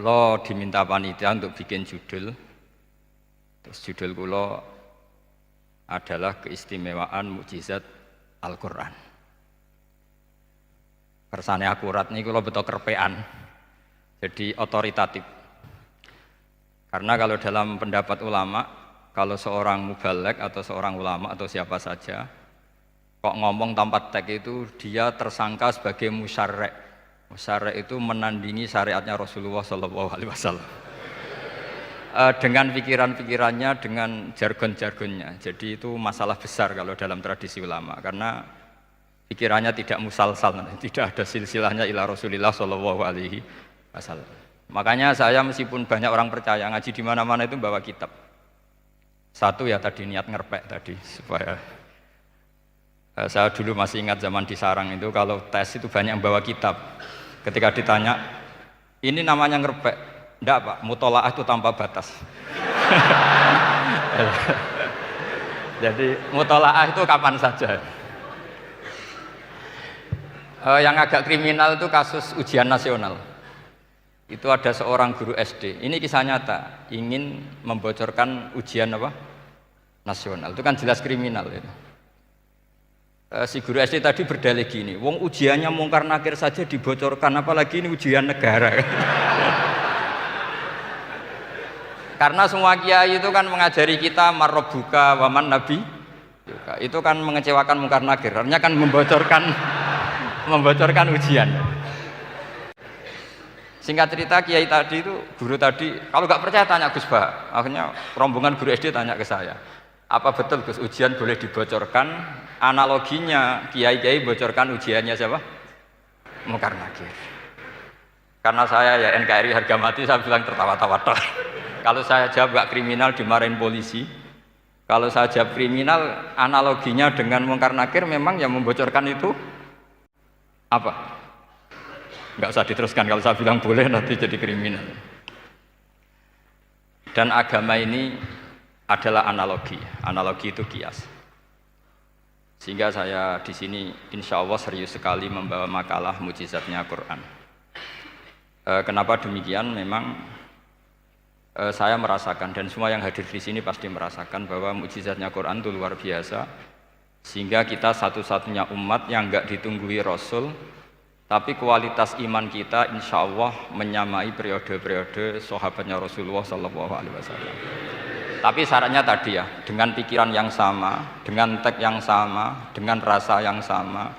Kula diminta panitia untuk bikin judul. Terus judul kula adalah keistimewaan mukjizat Al-Qur'an. Kersane akurat nih kula beto kerpean. Jadi otoritatif. Karena kalau dalam pendapat ulama, kalau seorang mubalek atau seorang ulama atau siapa saja kok ngomong tanpa teks itu dia tersangka sebagai musyarek. Musyarek itu menandingi syariatnya Rasulullah SAW. Dengan pikiran-pikirannya, dengan jargon-jargonnya. Jadi itu masalah besar kalau dalam tradisi ulama, karena pikirannya tidak musalsal, tidak ada silsilahnya ila Rasulillah SAW. Makanya saya meskipun banyak orang percaya ngaji di mana-mana itu bawa kitab. Satu ya tadi niat ngerpek tadi supaya saya dulu masih ingat zaman di sarang itu kalau tes itu banyak yang bawa kitab. Ketika ditanya, ini namanya ngerpek? Enggak Pak, mutolaah itu tanpa batas. Jadi mutolaah itu kapan saja. Yang agak kriminal itu kasus ujian nasional. Itu ada seorang guru SD. Ini kisah nyata, ingin membocorkan ujian apa? Nasional. Itu kan jelas kriminal itu. Si guru SD tadi berdalih gini, wong ujiannya mungkar nakir saja dibocorkan, apalagi ini ujian negara. Karena semua kiai itu kan mengajari kita marrobuka waman nabi, itu kan mengecewakan mungkar nakir, artinya kan membocorkan ujian. Singkat cerita kiai tadi itu, guru tadi, kalau nggak percaya tanya Gus Bah. Akhirnya rombongan guru SD tanya ke saya, apa betul Gus ujian boleh dibocorkan? Analoginya kiai-kiai bocorkan ujiannya siapa? Mungkar nakir. Karena saya ya NKRI harga mati, saya bilang tertawa-tawa toh. Kalau saya jawab gak kriminal dimarahin polisi. Kalau saya jawab kriminal, analoginya dengan mungkar nakir memang yang membocorkan itu apa? Nggak usah diteruskan, kalau saya bilang boleh nanti jadi kriminal. Dan agama ini adalah analogi itu kias. Sehingga saya di sini insya Allah serius sekali membawa makalah mukjizatnya Quran. Kenapa demikian? Memang saya merasakan dan semua yang hadir di sini pasti merasakan bahwa mukjizatnya Quran itu luar biasa. Sehingga kita satu-satunya umat yang enggak ditunggui Rasul, tapi kualitas iman kita insya Allah menyamai periode-periode sahabatnya Rasulullah SAW. Tapi syaratnya tadi ya, dengan pikiran yang sama, dengan teks yang sama, dengan rasa yang sama,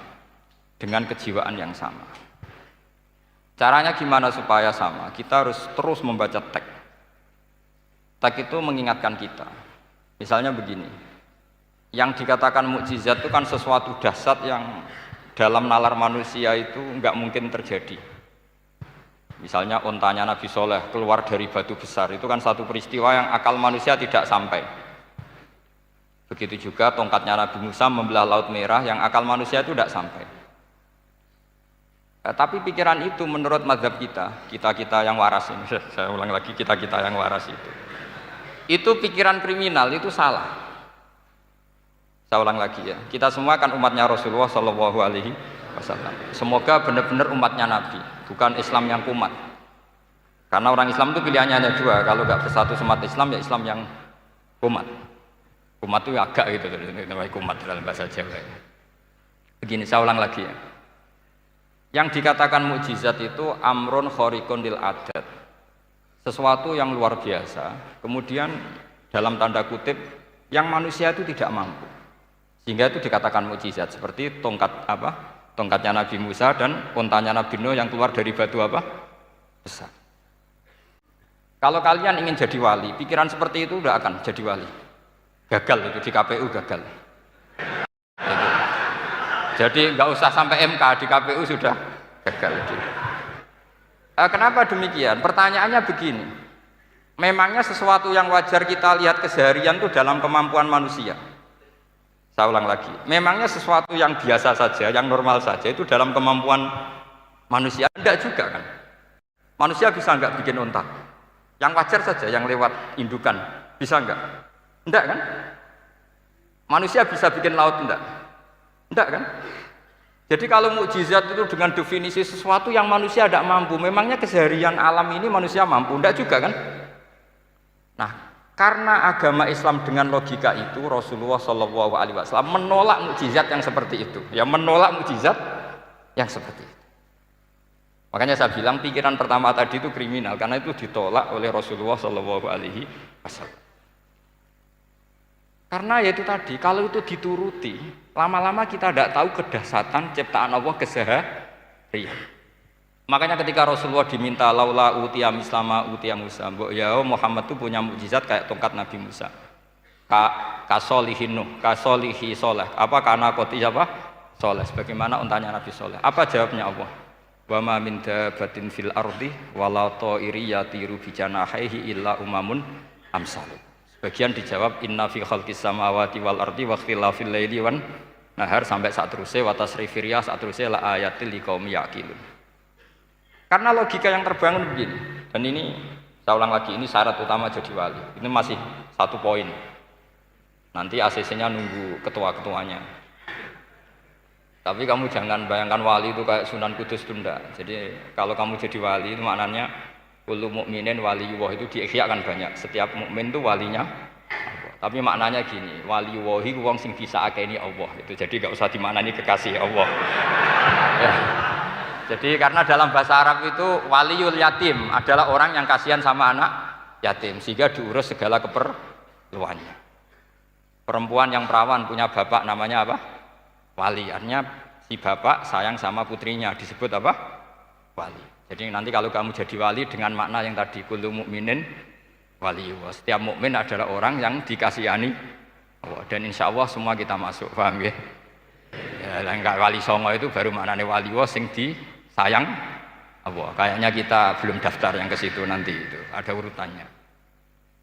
dengan kejiwaan yang sama. Caranya gimana supaya sama? Kita harus terus membaca teks. Teks itu mengingatkan kita. Misalnya begini, yang dikatakan mukjizat itu kan sesuatu dahsyat yang dalam nalar manusia itu nggak mungkin terjadi. Misalnya ontanya Nabi Soleh keluar dari batu besar, itu kan satu peristiwa yang akal manusia tidak sampai. Begitu juga tongkatnya Nabi Musa membelah Laut Merah, yang akal manusia itu tidak sampai. Tapi pikiran itu menurut mazhab kita yang waras ini, saya ulang lagi, kita yang waras itu pikiran kriminal, itu salah. Saya ulang lagi ya, kita semua kan umatnya Rasulullah SAW. Semoga benar-benar umatnya Nabi, bukan Islam yang kumat. Karena orang Islam itu pilihannya hanya dua, kalau nggak bersatu umat Islam ya Islam yang kumat. Kumat itu agak gitu, namanya kumat dalam bahasa Jawa. Begini, saya ulang lagi ya. Yang dikatakan mukjizat itu amrun khariqun lil adat, sesuatu yang luar biasa. Kemudian dalam tanda kutip yang manusia itu tidak mampu, sehingga itu dikatakan mukjizat. Seperti tongkatnya Nabi Musa dan ontanya Nabi Nuh yang keluar dari batu besar. Kalau kalian ingin jadi wali, pikiran seperti itu udah akan jadi wali. Gagal itu di KPU gagal. Itu. Jadi nggak usah sampai MK, di KPU sudah gagal. Kenapa demikian? Pertanyaannya begini. Memangnya sesuatu yang wajar kita lihat keseharian itu dalam kemampuan manusia? Saya ulang lagi, memangnya sesuatu yang biasa saja, yang normal saja itu dalam kemampuan manusia? Enggak juga kan? Manusia bisa enggak bikin unta? Yang wajar saja, yang lewat indukan, bisa enggak? Enggak kan? Manusia bisa bikin laut enggak? Enggak kan? Jadi kalau mukjizat itu dengan definisi sesuatu yang manusia tidak mampu, memangnya keseharian alam ini manusia mampu? Tidak juga kan? Nah, karena agama Islam dengan logika itu, Rasulullah SAW menolak mukjizat yang seperti itu. Ya, menolak mukjizat yang seperti itu. Makanya saya bilang pikiran pertama tadi itu kriminal, karena itu ditolak oleh Rasulullah SAW. Karena ya itu tadi, kalau itu dituruti, lama-lama kita tidak tahu kedahsyatan ciptaan Allah keseharian. Makanya ketika Rasulullah diminta laula utiya mislama utiya Musa, ya Muhammad itu punya mukjizat kayak tongkat Nabi Musa. Kasolihin Nuh, kasolihi soleh. Apa karena koti apa? Soleh. Sebagaimana untanya Nabi Soleh. Apa jawabnya Allah? Wa ma min dabatin fil ardi wala ta'iri yatiru bi janahihi illa umamun amsalukum. Bagian dijawab inna fi khalqis samawati wal ardi wa ikhtilafil laili wan nahar sampai saat terusnya wa tasrifir riyah saat terusnya la ayatil liqaumi yaqilun. Karena logika yang terbangun begini. Dan ini saya ulang lagi, ini syarat utama jadi wali. Ini masih satu poin. Nanti ACC-nya nunggu ketua-ketuanya. Tapi kamu jangan bayangkan wali itu kayak Sunan Kudus tunda. Jadi kalau kamu jadi wali itu maknanya kullu mukminin waliyullah itu di Ihya kan banyak. Setiap mukmin itu walinya Allah. Tapi maknanya gini, waliyullahi wong sing bisa akeni Allah. Itu jadi enggak usah dimaknani kekasih Allah. Ya. Jadi karena dalam bahasa Arab itu waliyul yatim adalah orang yang kasihan sama anak yatim sehingga diurus segala keperluannya. Perempuan yang perawan punya bapak namanya apa? Wali. Artinya si bapak sayang sama putrinya disebut apa? Wali. Jadi nanti kalau kamu jadi wali dengan makna yang tadi kullu mukminin waliyullah. Setiap mukmin adalah orang yang dikasihani Allah. Dan insya Allah semua kita masuk, paham ya? Ya, enggak wali songo itu baru maknanya waliyullah sing disayang Allah. Kayaknya kita belum daftar yang ke situ nanti itu. Ada urutannya.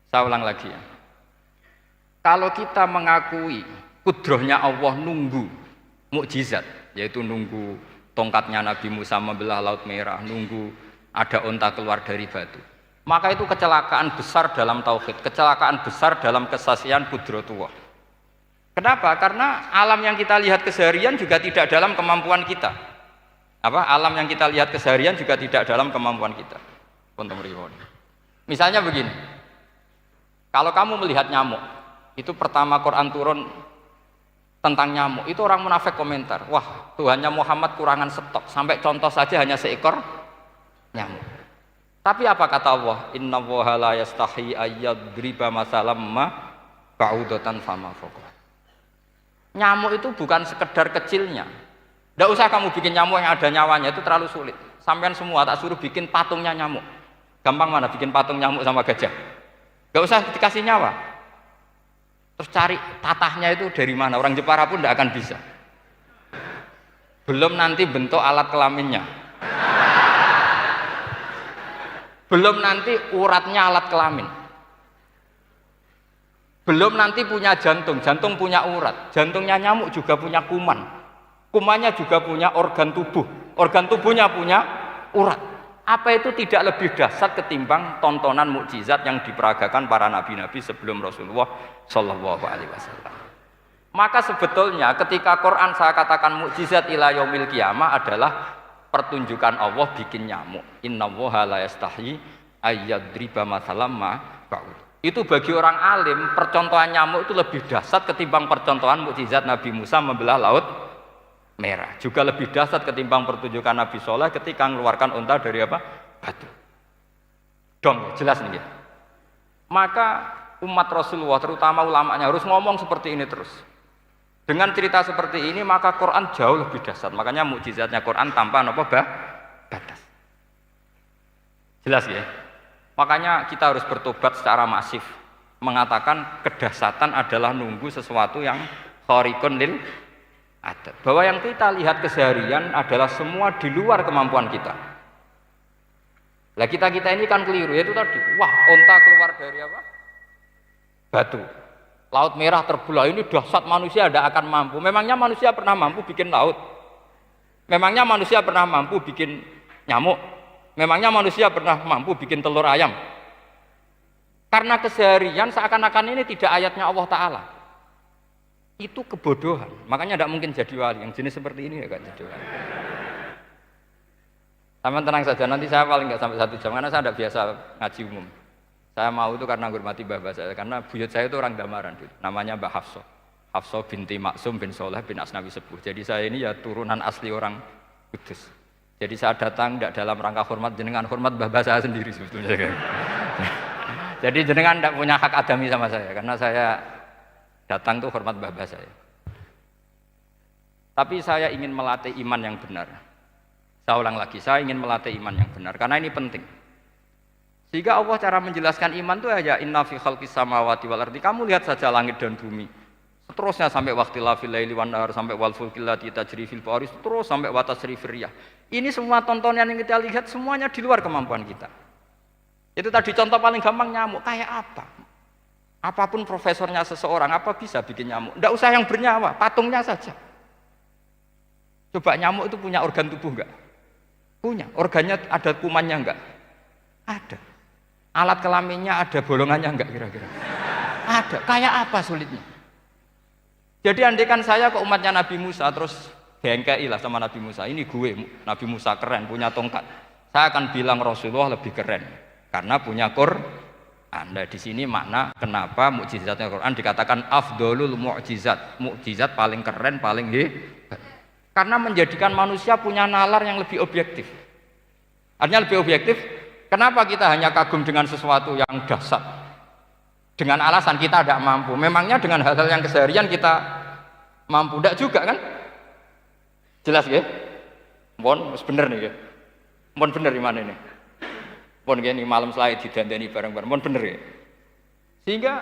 Saya ulang lagi ya. Kalau kita mengakui kudrohnya Allah nunggu mukjizat, yaitu nunggu tongkatnya Nabi Musa membelah Laut Merah, nunggu ada unta keluar dari batu. Maka itu kecelakaan besar dalam tauhid, kecelakaan besar dalam kesaksian kudratullah. Kenapa? Karena alam yang kita lihat keseharian juga tidak dalam kemampuan kita. Alam yang kita lihat keseharian juga tidak dalam kemampuan kita. Misalnya begini, kalau kamu melihat nyamuk, itu pertama Quran turun tentang nyamuk, itu orang munafik komentar, wah Tuhannya Muhammad kurangan stok, sampai contoh saja hanya seekor nyamuk. Tapi apa kata Allah? Inna woha la yastahi ayyadriba masalam ma ba'udatan fama fokoh. Nyamuk itu bukan sekedar kecilnya. Tidak usah kamu bikin nyamuk yang ada nyawanya, itu terlalu sulit. Sampean semua tak suruh bikin patungnya nyamuk. Gampang mana bikin patung nyamuk sama gajah? Tidak usah dikasih nyawa. Terus cari tatahnya itu dari mana, orang Jepara pun tidak akan bisa. Belum nanti bentuk alat kelaminnya, belum nanti uratnya alat kelamin, belum nanti punya jantung, jantung punya urat, jantungnya nyamuk juga punya kuman, kumannya juga punya organ tubuhnya punya urat. Apa itu tidak lebih dahsyat ketimbang tontonan mukjizat yang diperagakan para nabi-nabi sebelum Rasulullah Shallallahu Alaihi Wasallam? Maka sebetulnya ketika Quran saya katakan mukjizat ila yaumil qiyamah adalah pertunjukan Allah bikin nyamuk. Inna woha la yastahi ayyadriba masalam ma ba'ud. Itu bagi orang alim percontohan nyamuk itu lebih dahsyat ketimbang percontohan mukjizat Nabi Musa membelah Laut Merah. Juga lebih dahsyat ketimbang pertunjukan Nabi Soleh ketika mengeluarkan unta dari apa? Batu. Dong, jelas nih ya. Maka umat Rasulullah terutama ulamanya harus ngomong seperti ini terus. Dengan cerita seperti ini maka Quran jauh lebih dahsyat. Makanya mukjizatnya Quran tanpa apa batas. Jelas ya. Makanya kita harus bertobat secara masif, mengatakan kedahsyatan adalah nunggu sesuatu yang khariqun lil adat. Bahwa yang kita lihat keseharian adalah semua di luar kemampuan kita. Lah kita ini kan keliru, yaitu tadi, wah onta keluar dari apa? Batu. Laut Merah terbelah, ini dahsyat, manusia tidak akan mampu. Memangnya manusia pernah mampu bikin laut? Memangnya manusia pernah mampu bikin nyamuk? Memangnya manusia pernah mampu bikin telur ayam? Karena keseharian seakan-akan ini tidak ayatnya Allah Ta'ala. Itu kebodohan. Makanya tidak mungkin jadi wali. Yang jenis seperti ini ya kan jadi wali. Sama tenang saja, nanti saya paling nggak sampai 1 jam karena saya tidak biasa ngaji umum. Saya mau itu karena hormati mbah saya, karena buyut saya itu orang Damaran, namanya Mbak Hafsah. Hafsah binti Maksum bin Soleh bin Asnawi Sepuh. Jadi saya ini ya turunan asli orang Kudus. Jadi saya datang tidak dalam rangka hormat jenengan, hormat mbah saya sendiri sebetulnya. Jadi jenengan tidak punya hak adami sama saya, karena saya datang tuh hormat mbah saya. Tapi saya ingin melatih iman yang benar. Saya ulang lagi, saya ingin melatih iman yang benar karena ini penting. Sehingga Allah cara menjelaskan iman itu aja inna fi khalqis samawati wal ardi. Kamu lihat saja langit dan bumi. Seterusnya sampai waqtil laili wan nahar sampai wal fulkil lati tajri fil bahri terus sampai wa tasrifir riyah. Ini semua tontonan yang kita lihat semuanya di luar kemampuan kita. Itu tadi contoh paling gampang nyamuk kayak apa? Apapun profesornya seseorang apa bisa bikin nyamuk? Enggak usah yang bernyawa, patungnya saja. Coba nyamuk itu punya organ tubuh enggak? Punya. Organnya ada kumannya enggak? Ada. Alat kelaminnya ada bolongannya enggak kira-kira? Ada. Kayak apa sulitnya? Jadi andaikan saya ke umatnya Nabi Musa terus bengkei lah sama Nabi Musa. Ini gue, Nabi Musa keren, punya tongkat. Saya akan bilang Rasulullah lebih keren karena punya Quran. Anda di sini makna kenapa mukjizatnya Quran dikatakan afdolul mukjizat. Mukjizat paling keren, paling hebat. Karena menjadikan manusia punya nalar yang lebih objektif. Artinya lebih objektif, kenapa kita hanya kagum dengan sesuatu yang dahsyat? Dengan alasan kita tidak mampu. Memangnya dengan hal-hal yang keseharian kita mampu? Tidak juga kan? Jelas ya? Mohon bener nih ya? Mohon bener di mana ini? Mohon gini malam slide didandani bareng-bareng. Mohon bener ya? Sehingga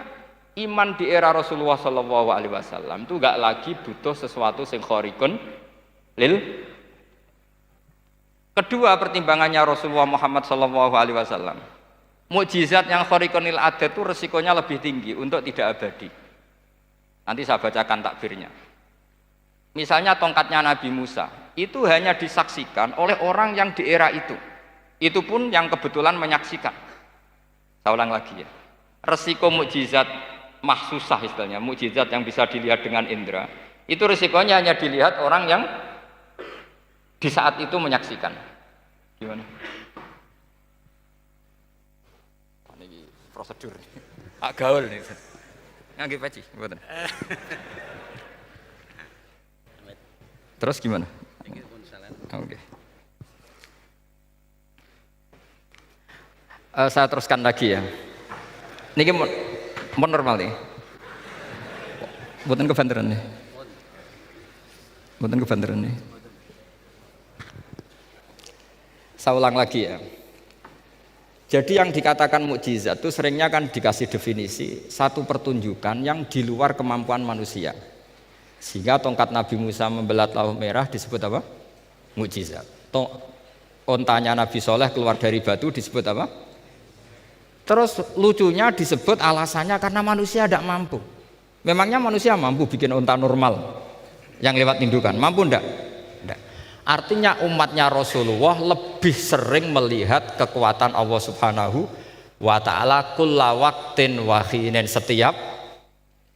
iman di era Rasulullah SAW itu gak lagi butuh sesuatu yang khariqun lil. Kedua pertimbangannya Rasulullah Muhammad SAW, mukjizat yang khariqun lil adat itu resikonya lebih tinggi untuk tidak abadi. Nanti saya bacakan takbirnya. Misalnya tongkatnya Nabi Musa itu hanya disaksikan oleh orang yang di era itu pun yang kebetulan menyaksikan. Saya ulang lagi ya, resiko mukjizat mahsusah istilahnya, mukjizat yang bisa dilihat dengan indera itu resikonya hanya dilihat orang yang di saat itu menyaksikan. Gimana? Ini prosedur. Gaul nih. Ngangge peci, mboten. Terus gimana? Oke. Saya teruskan lagi ya. Niki mau normal nih. Mboten kebanteran nih. Mboten kebanteran nih. Saya ulang lagi ya. Jadi yang dikatakan mukjizat itu seringnya kan dikasih definisi satu pertunjukan yang di luar kemampuan manusia. Sehingga tongkat Nabi Musa membelah laut merah disebut apa? Mukjizat. Ontanya Nabi Soleh keluar dari batu disebut apa? Terus lucunya disebut alasannya karena manusia tidak mampu. Memangnya manusia mampu bikin onta normal yang lewat indukan? Mampu enggak? Enggak. Artinya umatnya Rasulullah lebih sering melihat kekuatan Allah Subhanahu wa ta'ala kulla waqtin wa hinin, setiap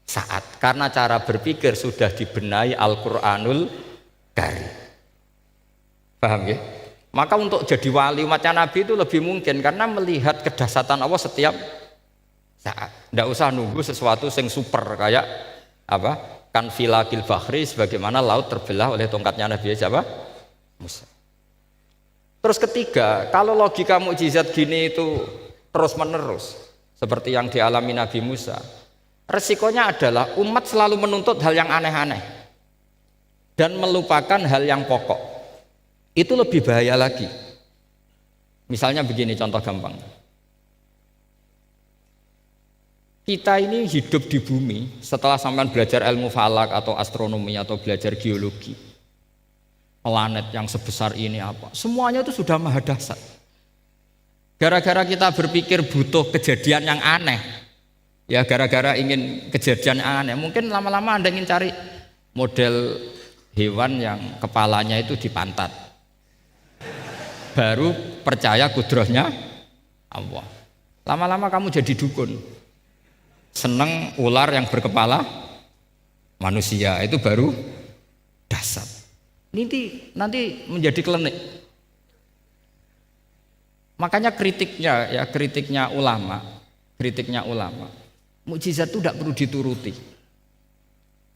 saat, karena cara berpikir sudah dibenahi Al-Qur'anul Karim. Paham ya? Maka untuk jadi wali umatnya Nabi itu lebih mungkin karena melihat kedahsyatan Allah setiap saat. Tidak usah nunggu sesuatu yang super kayak apa? Kan filakil bahri, sebagaimana laut terbelah oleh tongkatnya Nabi siapa? Musa. Terus ketiga, kalau logika mukjizat gini itu terus menerus seperti yang dialami Nabi Musa, resikonya adalah umat selalu menuntut hal yang aneh-aneh dan melupakan hal yang pokok. Itu lebih bahaya lagi. Misalnya begini contoh gampang. Kita ini hidup di bumi setelah sampean belajar ilmu falak atau astronomi atau belajar geologi. Planet yang sebesar ini apa? Semuanya itu sudah maha dahsyat. Gara-gara kita berpikir butuh kejadian yang aneh. Ya gara-gara ingin kejadian yang aneh. Mungkin lama-lama Anda ingin cari model hewan yang kepalanya itu di pantat. Baru percaya kudrahnya Allah. Lama-lama kamu jadi dukun. Seneng ular yang berkepala manusia itu baru dasar. Nanti menjadi klinik. Makanya kritiknya ulama, mukjizat itu tidak perlu dituruti.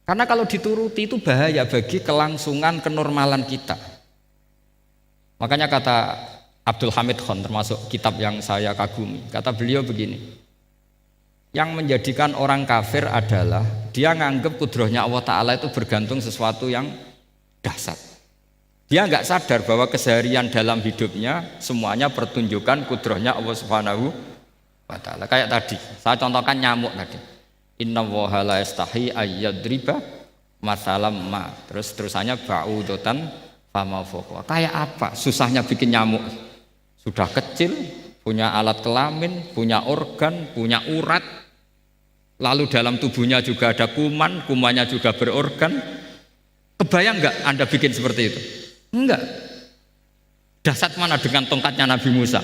Karena kalau dituruti itu bahaya bagi kelangsungan kenormalan kita. Makanya kata Abdul Hamid Khan, termasuk kitab yang saya kagumi, kata beliau begini, yang menjadikan orang kafir adalah dia nganggep kudrahnya Allah Ta'ala itu bergantung sesuatu yang dahsyat. Dia nggak sadar bahwa keseharian dalam hidupnya semuanya pertunjukan kudrahnya Allah Subhanahu wa Ta'ala. Kayak tadi, saya contohkan nyamuk tadi. Inna woha la yastahi ayyadriba masalam ma. Terusannya ba'udotan fama fokwa. Kayak apa susahnya bikin nyamuk? Sudah kecil, punya alat kelamin, punya organ, punya urat. Lalu dalam tubuhnya juga ada kuman, kumannya juga berorgan. Kebayang nggak Anda bikin seperti itu? Enggak. Dahsyat mana dengan tongkatnya Nabi Musa?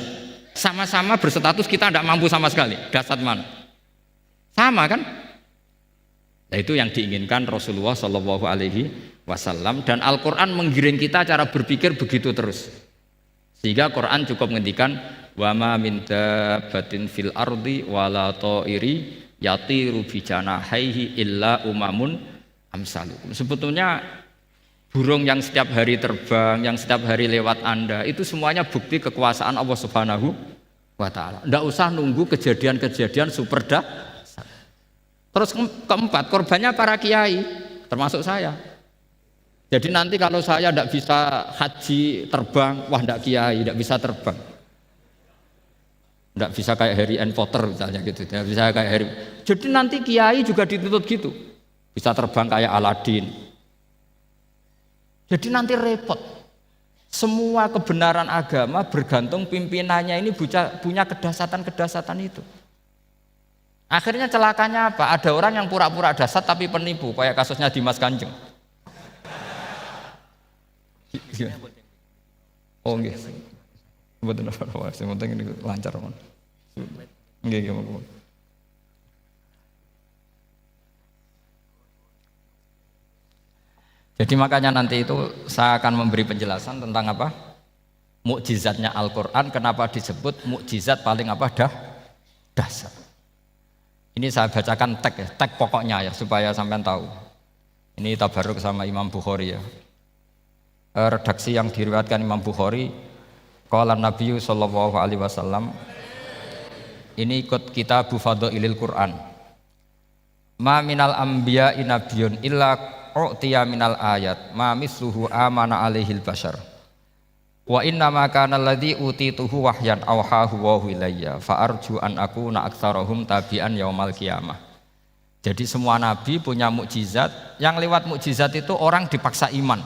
Sama-sama berstatus kita tidak mampu sama sekali. Dahsyat mana? Sama kan? Nah, itu yang diinginkan Rasulullah Shallallahu Alaihi Wasallam, dan Al-Quran menggiring kita cara berpikir begitu terus. Sehingga Quran cukup menghentikan wa ma min dabbatin fil ardi wala ta'iri yatiru bi janahaihi illa umamun amsalukum. Sebetulnya burung yang setiap hari terbang, yang setiap hari lewat Anda, itu semuanya bukti kekuasaan Allah Subhanahu wa Ta'ala. Tidak usah nunggu kejadian-kejadian super dahsyat. Terus keempat, korbannya para kiai, termasuk saya. Jadi nanti kalau saya tidak bisa haji terbang, wah tidak kiai, tidak bisa terbang. Tidak bisa kayak Harry and Potter misalnya gitu, tidak bisa kayak Harry. Jadi nanti kiai juga dituntut gitu, bisa terbang kayak Aladin. Jadi nanti repot. Semua kebenaran agama bergantung pimpinannya ini punya kedahsyatan itu. Akhirnya celakanya apa? Ada orang yang pura-pura dahsyat tapi penipu, kayak kasusnya Dimas Kanjeng. Oh nggih. Mboten apa-apa, sing penting ini lancar mon. Nggih. Jadi makanya nanti itu saya akan memberi penjelasan tentang apa? Mukjizatnya Al-Quran, kenapa disebut mukjizat paling apa? Dahsyat. Ini saya bacakan tag pokoknya ya, supaya sampean tahu. Ini tabaruk sama Imam Bukhari ya. Redaksi yang diriwayatkan Imam Bukhari, qala Nabi sallallahu alaihi wasallam, ini ikut kitab Fadhailil Quran. Ma minal anbiya'i nabiyyun illa u'tiya minal ayat ma misluhu amana alaihil bashar wa inna ma kana alladhi utituhu wahyan awhahu wa ilayya fa arju an akuna aktsarahum tabi'an yaumal qiyamah. Jadi semua nabi punya mukjizat, yang lewat mukjizat itu orang dipaksa iman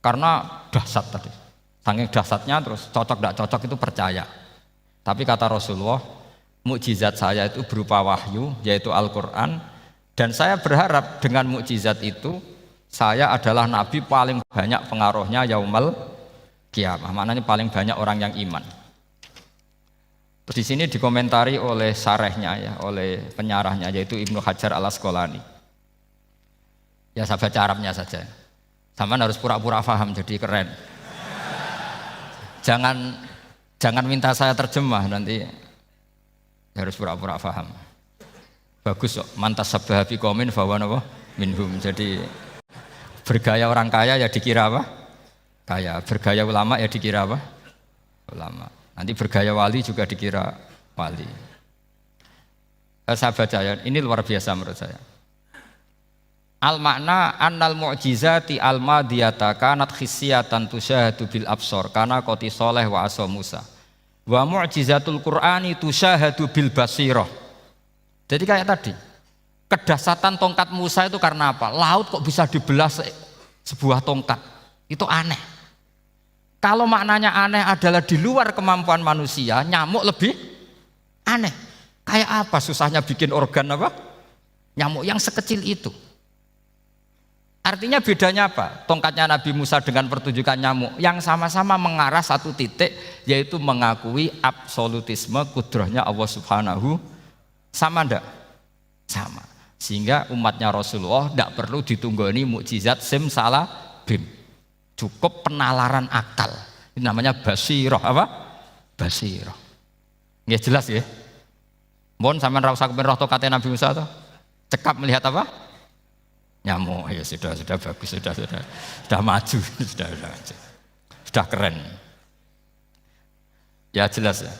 karena dahsyat tadi. Saking dahsyatnya terus cocok tidak cocok itu percaya. Tapi kata Rasulullah, mukjizat saya itu berupa wahyu, yaitu Al-Quran. Dan saya berharap dengan mukjizat itu saya adalah nabi paling banyak pengaruhnya yaumal qiyamah. Maknanya paling banyak orang yang iman. Terus di sini dikomentari oleh syarahnya ya, oleh penyarahnya yaitu Ibnu Hajar Al-Asqalani. Ya saya baca Arabnya saja. Sampean harus pura-pura paham jadi keren. Jangan minta saya terjemah nanti harus pura-pura paham. Bagus kok, mantas sabahabi komen bahwa apa? Minhum. Jadi bergaya orang kaya ya dikira apa? Kaya. Bergaya ulama ya dikira apa? Ulama. Nanti bergaya wali juga dikira wali. Saya baca ya, ini luar biasa menurut saya. Al makna annal mu'jizati al madiyata kanat khissiyatan tusyahadu bil absor kana qoti soleh wa asa Musa. Wa mu'jizatul Qur'ani tusyahadu bil basirah. Jadi kayak tadi, kedahsyatan tongkat Musa itu karena apa? Laut kok bisa dibelah sebuah tongkat, itu aneh. Kalau maknanya aneh adalah di luar kemampuan manusia, nyamuk lebih aneh. Kayak apa susahnya bikin organ apa? Nyamuk yang sekecil itu. Artinya bedanya apa? Tongkatnya Nabi Musa dengan pertunjukan nyamuk yang sama-sama mengarah satu titik, yaitu mengakui absolutisme kudrahnya Allah Subhanahu. Sama ndak? Sama. Sehingga umatnya Rasulullah tidak perlu ditunggoni mukjizat simsalabim. Cukup penalaran akal. Ini namanya basirah apa? Basirah. Nggih jelas ya. Mohon sampean ra usah kepen roh tokate Nabi Musa to. Cekap melihat apa? Nyamuk. Ya sudah bagus, sudah maju, sudah keren. Ya jelas ya.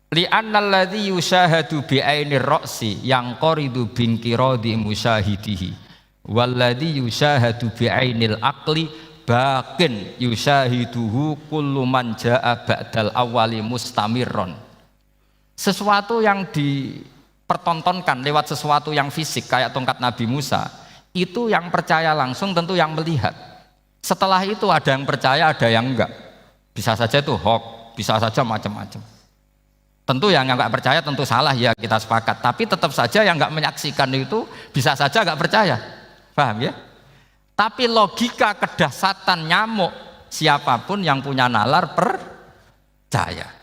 Li'annal ladzi yusyahadu bi ainir ra'si yang qaridu binqiradi musyahidihi walladzi yusyahadu bi ainil aqli baqin yusyahiduhu kullu man jaa ba'dal awwali mustamirron. Sesuatu yang dipertontonkan lewat sesuatu yang fisik kayak tongkat Nabi Musa, itu yang percaya langsung tentu yang melihat. Setelah itu ada yang percaya, ada yang enggak. Bisa saja itu hoax, bisa saja macam-macam. Tentu yang nggak percaya tentu salah, ya kita sepakat. Tapi tetap saja yang nggak menyaksikan itu bisa saja nggak percaya, paham ya? Tapi logika kedahsyatan nyamuk, siapapun yang punya nalar percaya.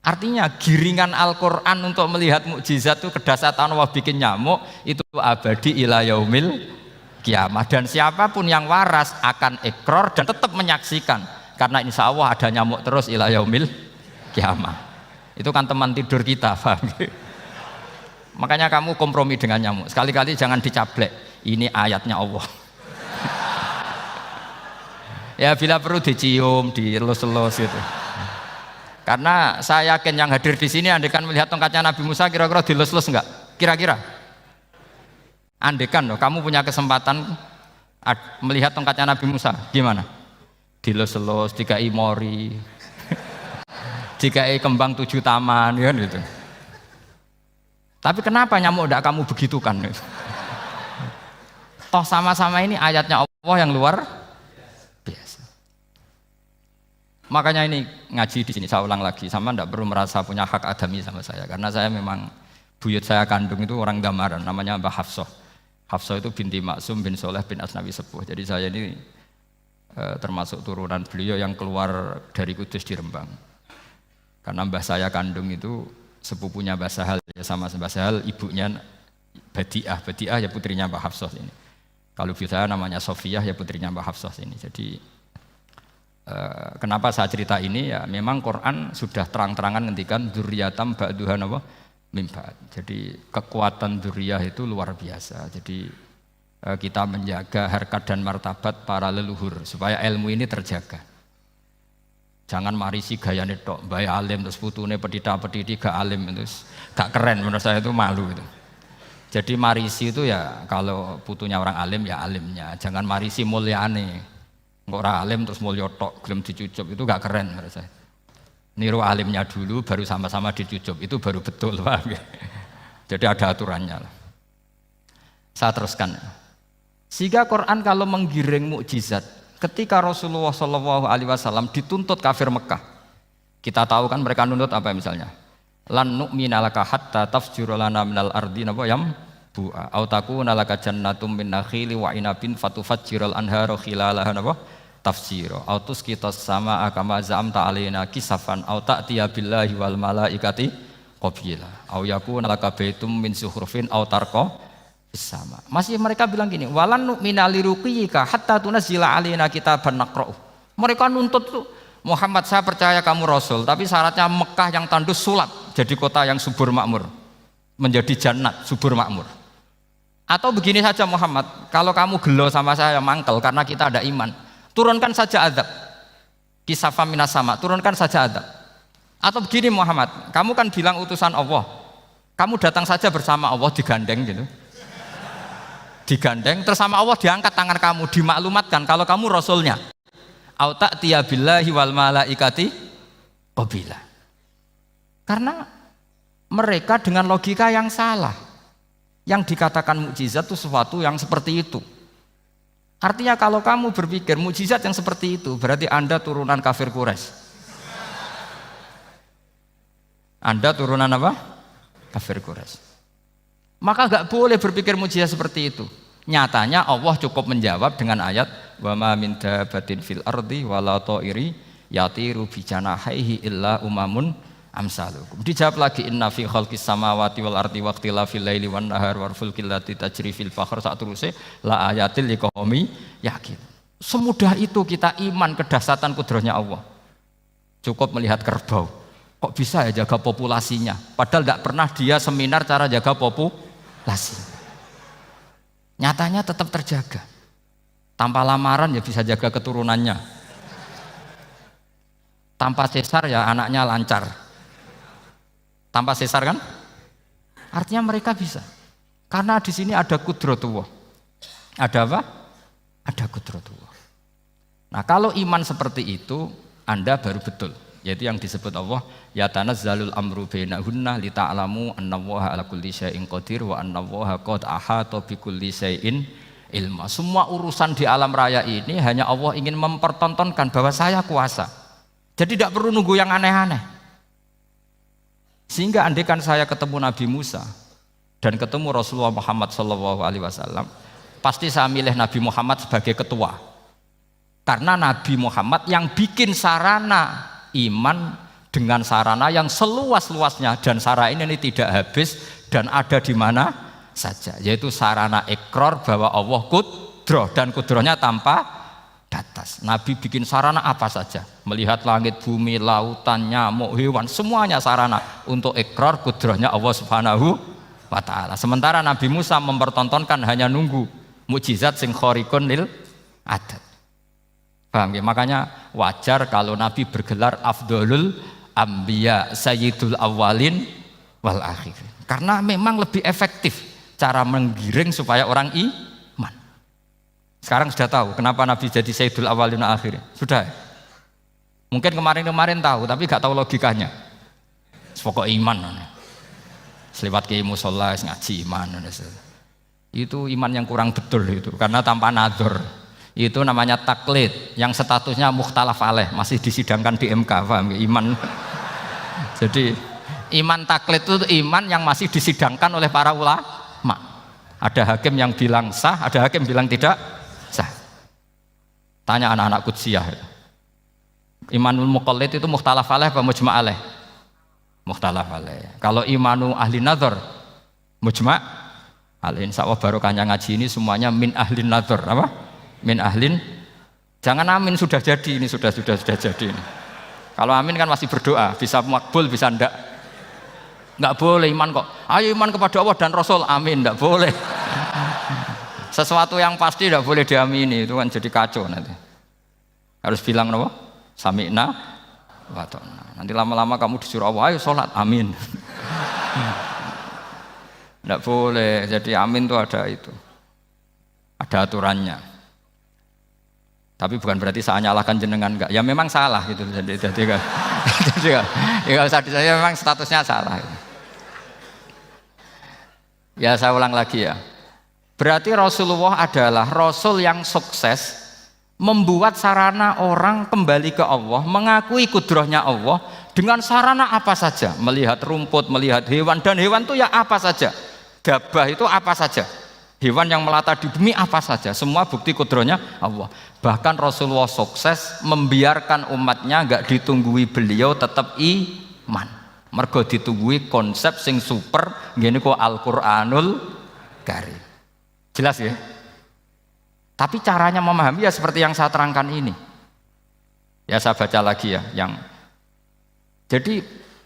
Artinya giringan Al-Quran untuk melihat mukjizat itu kedahsyatan Allah bikin nyamuk itu abadi ila yaumil kiamah. Dan siapapun yang waras akan ikrar dan tetap menyaksikan, karena insya Allah ada nyamuk terus ila yaumil kiamah. Itu kan teman tidur kita, paham? Makanya kamu kompromi dengan nyamuk. Sekali-kali jangan dicablek. Ini ayatnya Allah. Ya bila perlu dicium, dielus-elus gitu. Karena saya yakin yang hadir di sini andekan melihat tongkatnya Nabi Musa kira-kira dilus-elus enggak? Kira-kira? Andekan loh, kamu punya kesempatan melihat tongkatnya Nabi Musa, gimana? Dilus-elus, dikai mori. Jika kembang 7 taman kan gitu. Tapi kenapa nyamuk tidak kamu begitukan? Toh sama-sama ini ayatnya Allah yang luar biasa. Makanya ini ngaji di sini saya ulang lagi, sama tidak perlu merasa punya hak adami sama saya, karena saya memang buyut saya kandung itu orang Gamaran, namanya Mbah Hafsah. Hafsah itu binti Maksum bin Soleh bin Asnawi Sepuh. Jadi saya ini termasuk turunan beliau yang keluar dari Kudus di Rembang. Karena mbah saya kandung itu sepupunya Mbah Sahal, ya sama Mbah Sahal, ibunya Badiah ya putrinya Mbah Hafsah ini. Kalau ibu saya namanya Sofiyah ya putrinya Mbah Hafsah ini. Jadi kenapa saya cerita ini ya memang Quran sudah terang-terangan ngendikan dzurriyatam ba'duhan apa mimba. Jadi kekuatan dzurriyah itu luar biasa. Jadi kita menjaga harkat dan martabat para leluhur supaya ilmu ini terjaga. Jangan marisi gayane tok, bae alim terus putune pedita-pediti gak alim terus gak keren, menurut saya itu malu itu. Jadi marisi itu ya kalau putunya orang alim ya alimnya, jangan marisi mulyane. Engko ora alim terus mulya tok gelem dicucup itu gak keren menurut saya. Niru alimnya dulu baru sama-sama dicucup itu baru betul, paham ya? Jadi ada aturannya lah. Saya teruskan. Sehingga Quran kalau menggiring mukjizat ketika Rasulullah SAW dituntut kafir Mekah, kita tahu kan mereka nuntut apa misalnya? Lan nu'mina laka hatta tafjura lana minal ardi napa yam bu'a au takuna laka jannatum min nakhili wa inabin fatufajjiral anhara khilalaha napa tafsira au tusqitas samaa kama zamta alaina kisafan au ta'tiya billahi wal malaikati qabila au yakuna laka baitum min zuhrufin au tarqa sama. Masih mereka bilang gini, walan nu'mina liruqiyika hatta tunazzila alaina kitaban naqra'u. Mereka nuntut tuh, Muhammad saya percaya kamu Rasul, tapi syaratnya Mekah yang tandus sulap, jadi kota yang subur makmur, menjadi jannat subur makmur. Atau begini saja Muhammad, kalau kamu gelo sama saya mangkel karena kita ada iman, turunkan saja azab. Kisafam minas sama, turunkan saja azab. Atau begini Muhammad, kamu kan bilang utusan Allah, kamu datang saja bersama Allah digandeng gitu. Digandeng terus sama Allah diangkat tangan kamu, dimaklumatkan kalau kamu rasulnya. Au ta'tiya billahi wal malaikati qabila. Karena mereka dengan logika yang salah. Yang dikatakan mukjizat itu sesuatu yang seperti itu. Artinya kalau kamu berpikir mukjizat yang seperti itu, berarti Anda turunan kafir Quraisy. Anda turunan apa? Kafir Quraisy. Maka enggak boleh berpikir mukjizat seperti itu. Nyatanya Allah cukup menjawab dengan ayat wa ma min dabbatin fil ardi wala ta'iri yatiru bi janahihi illa umamun amsalukum. Dijawab lagi inna fi khalqis samawati wal ardi waqtilafil laili wan nahar wal fulkil lati tajri fil bahr saat terusé la ayatil liqaumi yakin. Semudah itu kita iman kedahsyatan kudrahnya Allah. Cukup melihat kerbau. Kok bisa ya jaga populasinya? Padahal tidak pernah dia seminar cara jaga populasi. Nyatanya tetap terjaga. Tanpa lamaran ya bisa jaga keturunannya. Tanpa sesar ya anaknya lancar. Tanpa sesar kan? Artinya mereka bisa. Karena di sini ada kudratullah. Ada apa? Ada kudratullah. Nah, kalau iman seperti itu, Anda baru betul. Yaitu yang disebut Allah, ya tanazzalul amru bainahunna lita'lamu annallaha ala kulli syai'in qadir wa annallaha qad ahata bi kulli syai'in ilma. Semua urusan di alam raya ini hanya Allah ingin mempertontonkan bahwa saya kuasa. Jadi tidak perlu nunggu yang aneh-aneh. Sehingga andaikan saya ketemu Nabi Musa dan ketemu Rasulullah Muhammad SAW, pasti saya milih Nabi Muhammad sebagai ketua. Karena Nabi Muhammad yang bikin sarana iman dengan sarana yang seluas-luasnya, dan sarana ini tidak habis dan ada di mana saja, yaitu sarana ikrar bahwa Allah kudroh dan kudrohnya tanpa batas. Nabi bikin sarana apa saja, melihat langit, bumi, lautan, nyamuk, hewan, semuanya sarana untuk ikrar kudrohnya Allah Subhanahu wa ta'ala. Sementara Nabi Musa mempertontonkan hanya nunggu mukjizat sing khariqun lil adat. Paham ya? Makanya wajar kalau Nabi bergelar afdolul anbiya sayyidul awalin wal akhirin. Karena memang lebih efektif cara menggiring supaya orang iman. Sekarang sudah tahu kenapa Nabi jadi sayyidul awalin wal akhirin? Sudah. Mungkin kemarin-kemarin tahu tapi gak tahu logikanya. Pokok iman. Selewat ke musola ngaji iman. Itu iman yang kurang betul itu, karena tanpa nadzor. Itu namanya taklid yang statusnya mukhtalaf alaih, masih disidangkan di MK, paham ya? Iman. Jadi iman taklid itu iman yang masih disidangkan oleh para ulama. Ada hakim yang bilang sah, ada hakim bilang tidak sah. Tanya anak-anak Qudsiyah. Imanul muqallid itu mukhtalaf alaih apa mujma' alaih? Mukhtalaf alaih. Kalau imanu ahli nadzar mujma' alaih. Insyaallah barokahnya ngaji ini semuanya min ahli nadzar, apa? Min ahlin. Jangan amin sudah jadi, ini sudah jadi ini. Kalau amin kan masih berdoa, bisa makbul bisa enggak boleh iman kok. Ayo iman kepada Allah dan Rasul, amin, enggak boleh. Sesuatu yang pasti enggak boleh diamini, itu kan jadi kacau nanti. Harus bilang apa? Sami'na wa ta'na. Nanti lama-lama kamu disuruh Allah, ayo sholat, amin. Enggak boleh, jadi amin itu ada itu. Ada aturannya. Tapi bukan berarti saya nyalahkan jenengan, enggak. Ya memang salah gitu. Jadi kan. Ya saya memang statusnya salah. Ya saya ulang lagi ya. Berarti Rasulullah adalah Rasul yang sukses membuat sarana orang kembali ke Allah, mengakui kudrohnya Allah dengan sarana apa saja. Melihat rumput, melihat hewan, dan hewan itu ya apa saja. Gabah itu apa saja. Hewan yang melata di bumi apa saja, semua bukti kudrohnya Allah. Bahkan Rasulullah sukses membiarkan umatnya enggak ditunggui beliau tetap iman. Mergo ditunggui konsep sing super ngene kok Al-Qur'anul Karim. Jelas ya? Tapi caranya memahami ya seperti yang saya terangkan ini. Ya saya baca lagi ya yang jadi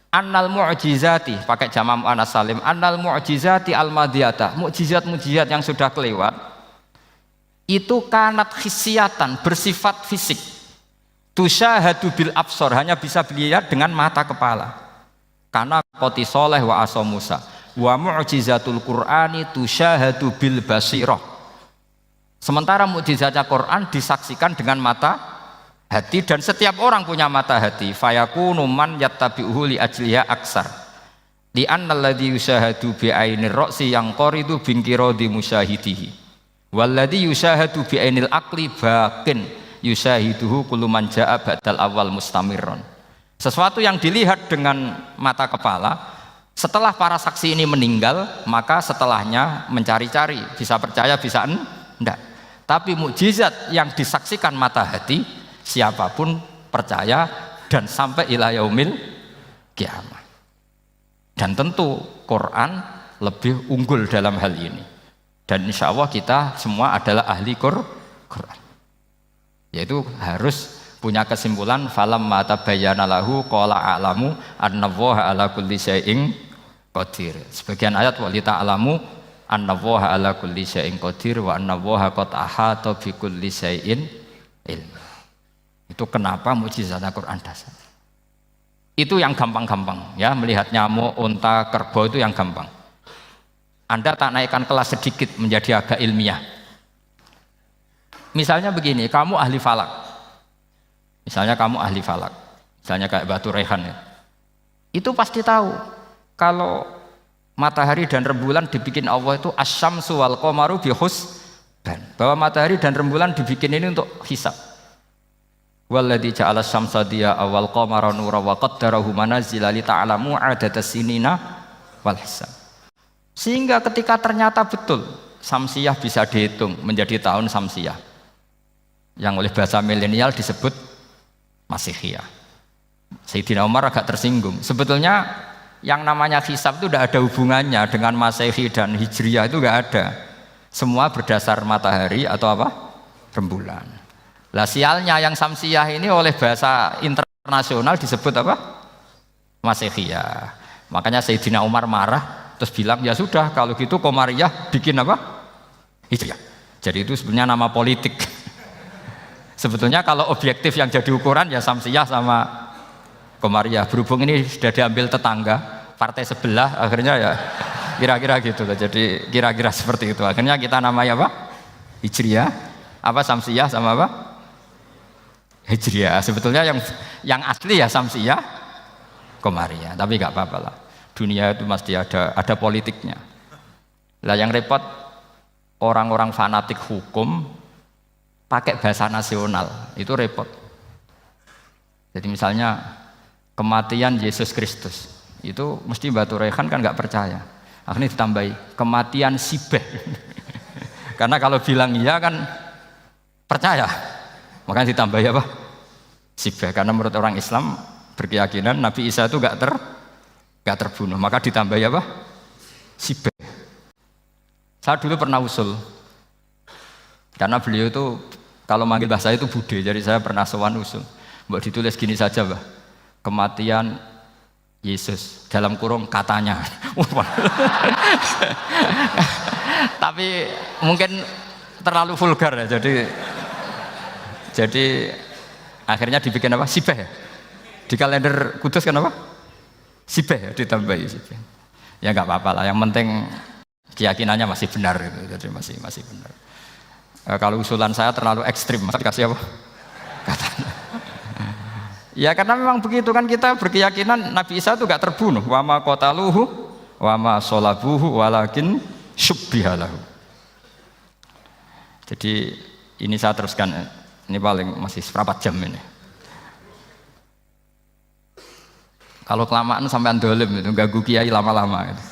annal mu'jizati, pakai jama' mu'annas salim, annal mu'jizati al-madiyata, mukjizat-mukjizat yang sudah kelewat itu kanat khisiatan, bersifat fisik, tusyahadu bil absor, hanya bisa dilihat dengan mata kepala, karena qoti soleh wa aso Musa, wa mu'jizatul Qur'ani tusyahadu bil basirah. Sementara mukjizatnya Quran disaksikan dengan mata hati, dan setiap orang punya mata hati. Fayakunu man yattabi'uhu li ajliha aksar. Li annal ladzi yusyahadu bi ainir ra'si yang qaridu bingkiradi musyahidihi. Walladzi yusyahadu bi ainil aqli baqin yusyahiduhu kullu man jaa ba'dal awal mustamirron. Sesuatu yang dilihat dengan mata kepala, setelah para saksi ini meninggal, maka setelahnya mencari-cari, bisa percaya bisa enggak. Tapi mukjizat yang disaksikan mata hati, siapapun percaya dan sampai ila yaumil kiamah. Dan tentu Quran lebih unggul dalam hal ini. Dan insya Allah kita semua adalah ahli Quran. Yaitu harus punya kesimpulan falamma tabayyana lahu qala a'lamu annallaha ala kulli syai'in qadir. Sebagian ayat wali ta'lamu annallaha ala kulli syai'in qadir wa annallaha qad ahata bi kulli syai'in ilma. Itu kenapa mukjizat Al-Qur'an dasar. Itu yang gampang-gampang ya, melihat nyamuk, unta, kerbau itu yang gampang. Anda tak naikkan kelas sedikit menjadi agak ilmiah. Misalnya begini, kamu ahli falak. Misalnya kayak Batu Rehan ya. Itu pasti tahu kalau matahari dan rembulan dibikin Allah itu asyamsu wal qamaru bihusban. Bahwa matahari dan rembulan dibikin ini untuk hisab. Walladzi ja'ala syamsa diya'a wal qamara nuran wa qaddarahu manazila li ta'lamu 'adadas sinina wal hisab. Sehingga ketika ternyata betul Samsiyah bisa dihitung menjadi tahun Samsiyah yang oleh bahasa milenial disebut Masihiyah. Sayyidina Umar agak tersinggung. Sebetulnya yang namanya hisab itu tidak ada hubungannya dengan Masehi dan Hijriyah, itu tidak ada. Semua berdasar matahari atau apa? Rembulan. Lah sialnya yang Samsiyah ini oleh bahasa internasional disebut apa? Masihiyah. Makanya Sayyidina Umar marah terus bilang ya sudah kalau gitu Qamariyah bikin apa? Hijriyah. Jadi itu sebenarnya nama politik. Sebetulnya kalau objektif yang jadi ukuran ya Samsiyah sama Qamariyah. Berhubung ini sudah diambil tetangga partai sebelah, akhirnya ya kira-kira gitu loh. Jadi kira-kira seperti itu. Akhirnya kita namanya apa? Hijriyah, apa Samsiyah sama apa? Hijriyah. Sebetulnya yang asli ya Samsiyah, Qamariyah. Tapi nggak apa-apa lah. Dunia itu mesti ada politiknya. Lah yang repot orang-orang fanatik hukum pakai bahasa nasional itu repot. Jadi misalnya kematian Yesus Kristus itu mesti Batu Rehan kan nggak percaya. Akhirnya ditambahi kematian Sibeh. Karena kalau bilang iya kan percaya. Makanya ditambahi apa? Sibeh. Karena menurut orang Islam berkeyakinan Nabi Isa itu nggak terbunuh. Maka ditambahi apa? Sibeh. Saya dulu pernah usul. Karena beliau itu kalau manggil bahasa itu bude, jadi saya pernah sowan usul. Mbak ditulis gini saja, Mbak. Kematian Yesus dalam kurung katanya. Tapi mungkin terlalu vulgar ya. Jadi akhirnya dibikin apa? Sibeh ya. Di kalender Kudus kan apa? Sibeh ya, ditambahi Sibeh. Ya nggak apa-apa lah. Yang penting keyakinannya masih benar gitu. Jadi masih benar. Kalau usulan saya terlalu ekstrim, masa dikasih apa? Katanya. Ya karena memang begitu kan, kita berkeyakinan Nabi Isa itu gak terbunuh. Wa ma qataluhu wa ma sholabuhu walakin syubbihalahu. Jadi ini saya teruskan, ini paling masih seperempat jam ini. Kalau kelamaan sampai dolim itu ganggu kiai lama-lama gitu.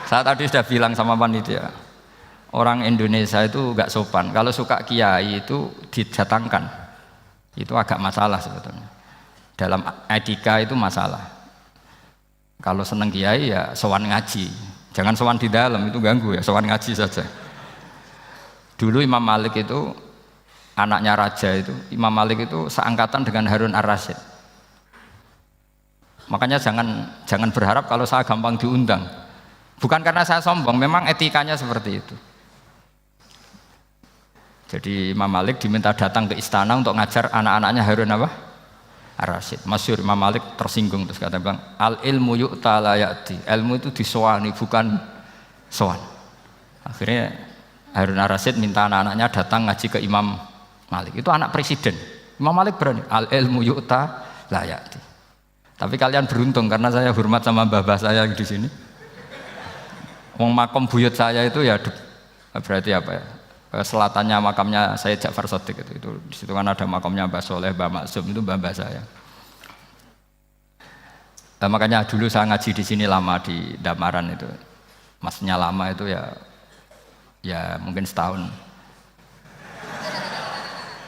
Saya tadi sudah bilang sama panitia, orang Indonesia itu gak sopan. Kalau suka kiai itu didatangkan, itu agak masalah sebetulnya. Dalam etika itu masalah. Kalau seneng kiai ya sowan ngaji, jangan sowan di dalam, itu ganggu ya, sowan ngaji saja. Dulu Imam Malik itu anaknya raja itu, Imam Malik itu seangkatan dengan Harun Ar-Rasyid. Makanya jangan berharap kalau saya gampang diundang. Bukan karena saya sombong, memang etikanya seperti itu. Jadi Imam Malik diminta datang ke istana untuk ngajar anak-anaknya Harun apa? Ar-Rasyid. Masyhur Imam Malik tersinggung terus kata bilang, al ilmu yu'ta la ya'ti. Ilmu itu disowani bukan sowan. Akhirnya Harun Ar-Rasyid minta anak-anaknya datang ngaji ke Imam Malik. Itu anak presiden. Imam Malik berani, al ilmu yu'ta la ya'ti. Tapi kalian beruntung karena saya hormat sama mbah-mbah saya di sini. Wong makom buyut saya itu ya berarti apa ya? Selatannya makamnya Sayyid Ja'far Shadiq itu di situ kan ada makamnya Mbah Soleh, Mbah Maksum, itu mbah saya. Makanya dulu saya ngaji di sini lama di Damaran itu. Maksudnya lama itu ya mungkin setahun.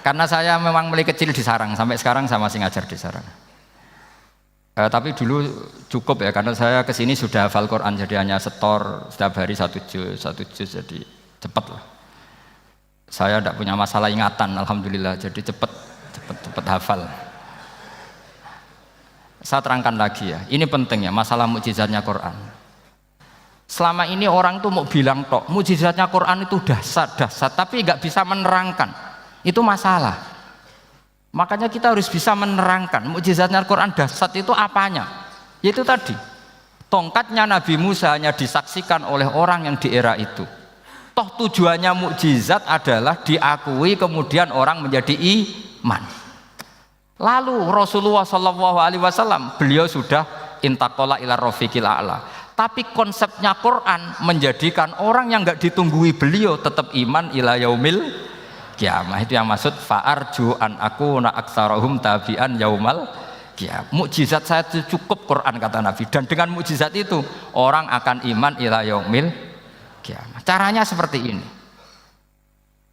Karena saya memang mulai kecil di sarang, sampai sekarang saya masih ngajar di sarang. Tapi dulu cukup ya, karena saya kesini sudah hafal Quran, jadi hanya setor setiap hari satu juz, jadi cepat lah. Saya tidak punya masalah ingatan, alhamdulillah, jadi cepat hafal. Saya terangkan lagi ya, ini penting ya, masalah mukjizatnya Quran. Selama ini orang tuh mau bilang tok, mukjizatnya Quran itu dahsyat, tapi nggak bisa menerangkan, itu masalah. Makanya kita harus bisa menerangkan mukjizatnya Al-Quran dahsyat itu apanya. Yaitu tadi, tongkatnya Nabi Musa hanya disaksikan oleh orang yang di era itu. Toh tujuannya mukjizat adalah diakui kemudian orang menjadi iman. Lalu Rasulullah SAW beliau sudah intaqala ila rafiqil a'la. Tapi konsepnya Quran menjadikan orang yang enggak ditunggui beliau tetap iman ila yaumil kiamah. Itu yang maksud fa'arju an akuna aktsarahum tabi'an yaumal kiamah. Mukjizat saya itu cukup Quran kata Nabi, dan dengan mukjizat itu orang akan iman ila yaumil kiamah. Caranya seperti ini.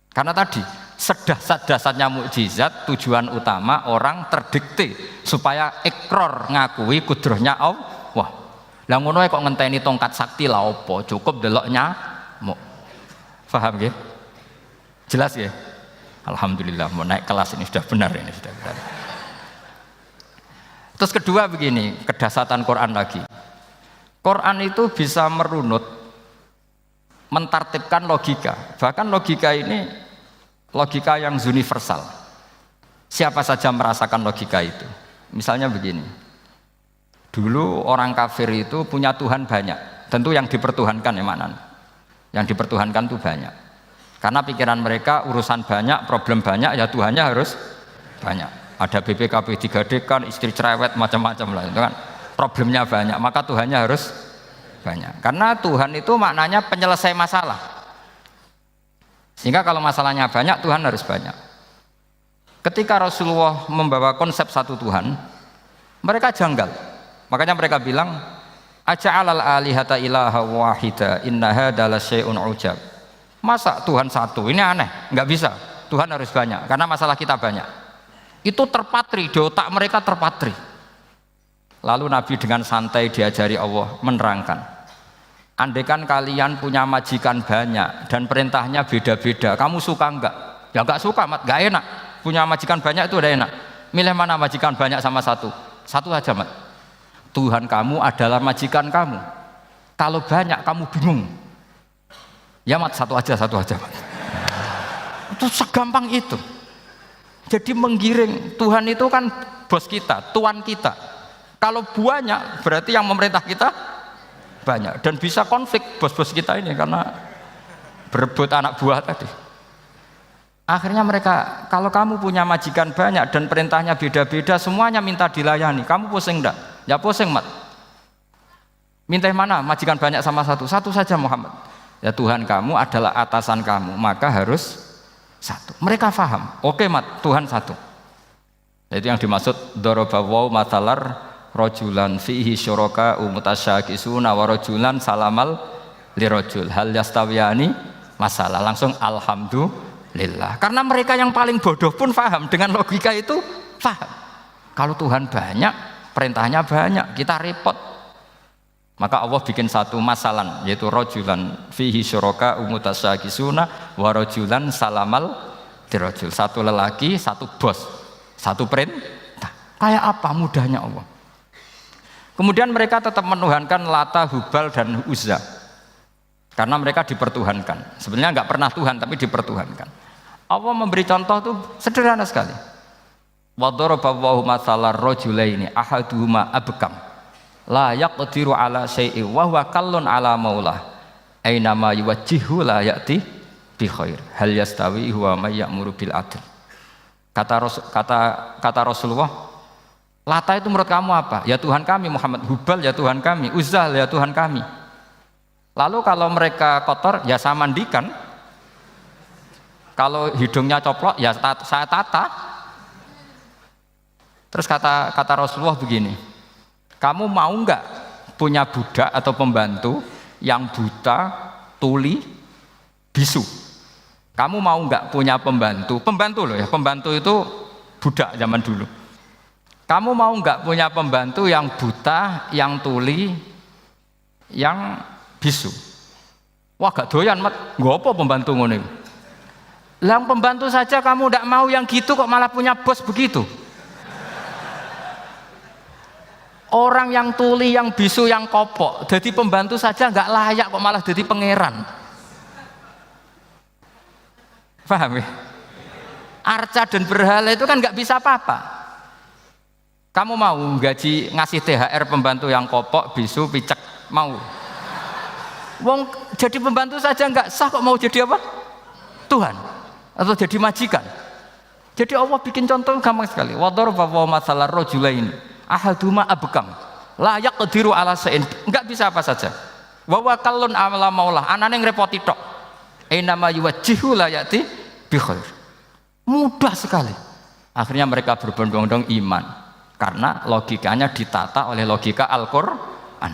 Karena tadi sedahsyat-dahsyatnya mukjizat tujuan utama orang terdikte supaya ikrar ngakui kudrohnya Allah. Lah ngono kok ngenteni tongkat sakti lah opo? Cukup deloknya mau. Paham nggih? Jelas ya? Alhamdulillah, mau naik kelas ini sudah benar ini sudah benar. Terus kedua begini, kedahsyatan Quran lagi. Quran itu bisa merunut, mentartibkan logika. Bahkan logika ini logika yang universal. Siapa saja merasakan logika itu. Misalnya begini. Dulu orang kafir itu punya Tuhan banyak. Tentu yang dipertuhankan ya mana? Yang dipertuhankan itu banyak. Karena pikiran mereka urusan banyak, problem banyak, ya Tuhannya harus banyak. Ada BPKB 3D kan, istri cerewet macam-macam lah, itu kan problemnya banyak, maka Tuhannya harus banyak. Karena Tuhan itu maknanya penyelesai masalah. Sehingga kalau masalahnya banyak, Tuhan harus banyak. Ketika Rasulullah membawa konsep satu Tuhan, mereka janggal. Makanya mereka bilang, aja'alal alihata ilaha wahida inna hadza lasyai'un ujab. Masa Tuhan satu? Ini aneh, nggak bisa. Tuhan harus banyak, karena masalah kita banyak. Itu terpatri, di otak mereka terpatri. Lalu Nabi dengan santai diajari Allah menerangkan. Andaikan kalian punya majikan banyak dan perintahnya beda-beda, kamu suka enggak? Ya enggak suka, Mat, enggak enak. Punya majikan banyak itu udah enak. Milih mana majikan banyak sama satu? Satu aja, Mat. Tuhan kamu adalah majikan kamu. Kalau banyak kamu bingung. Ya Mat, satu aja Mat. Itu segampang itu. Jadi menggiring, Tuhan itu kan bos kita, tuan kita. Kalau banyak berarti yang memerintah kita banyak, dan bisa konflik bos-bos kita ini karena berebut anak buah tadi. Akhirnya mereka, kalau kamu punya majikan banyak dan perintahnya beda-beda, semuanya minta dilayani, kamu pusing enggak? Ya pusing, Mat. Minta mana? Majikan banyak sama satu? Satu saja, Muhammad. Ya Tuhan kamu adalah atasan kamu, maka harus satu. Mereka faham. Oke, Mat, Tuhan satu. Itu yang dimaksud dorobawaw matalar rojulan fihi syuraka umutasyakisuna wa rojulan salamal lirojul hal yastawiyani masalah. Langsung alhamdulillah. Karena mereka yang paling bodoh pun faham, dengan logika itu faham. Kalau Tuhan banyak, perintahnya banyak, kita repot. Maka Allah bikin satu masalan, yaitu rojulan fihi syuraka umutasyakisuna wa rojulan salamal dirojul. Satu lelaki, satu bos, satu perintah. Kayak apa mudahnya Allah. Kemudian mereka tetap menuhankan Lata, Hubal dan Uzza, karena mereka dipertuhankan. Sebenarnya nggak pernah Tuhan, tapi dipertuhankan. Allah memberi contoh itu sederhana sekali. Wa daraballahu mathalar rajulaini ahaduhuma abkam la yaqdiru ala syai'in wa huwa kallun ala maulah aina ma yuwajjihu la ya'ti bi khair hal yastawi huwa may ya'muru bil adl. Kata Rasulullah, Lata itu menurut kamu apa? Ya Tuhan kami. Muhammad, Hubal ya Tuhan kami, Uzzah ya Tuhan kami. Lalu kalau mereka kotor ya saya mandikan, kalau hidungnya coplok ya saya tata. Terus kata Rasulullah begini, kamu mau enggak punya budak atau pembantu yang buta, tuli, bisu? Kamu mau enggak punya pembantu? Pembantu loh ya, pembantu itu budak zaman dulu. Kamu mau nggak punya pembantu yang buta, yang tuli, yang bisu? Wah gak doyan mat, nggak apa pembantu ngono. Yang pembantu saja kamu nggak mau yang gitu kok malah punya bos begitu. Orang yang tuli, yang bisu, yang kopok, jadi pembantu saja nggak layak kok malah jadi pangeran. Paham ya? Arca dan berhala itu kan nggak bisa apa-apa. Kamu mau gaji ngasih THR pembantu yang kopok, bisu, picek, mau? Wong jadi pembantu saja nggak sah kok mau jadi apa? Tuhan atau jadi majikan. Jadi Allah bikin contoh gampang sekali. Wa daraba masalan rajulain ahaduma abkam la yaqdiru ala shay'in, enggak bisa apa saja. Wa wakallun amala maulah, anane ngrepoti tok. Inama yuwajjihu la yati bi khair. Mudah sekali. Akhirnya mereka berbondong-bondong iman karena logikanya ditata oleh logika Al-Qur'an.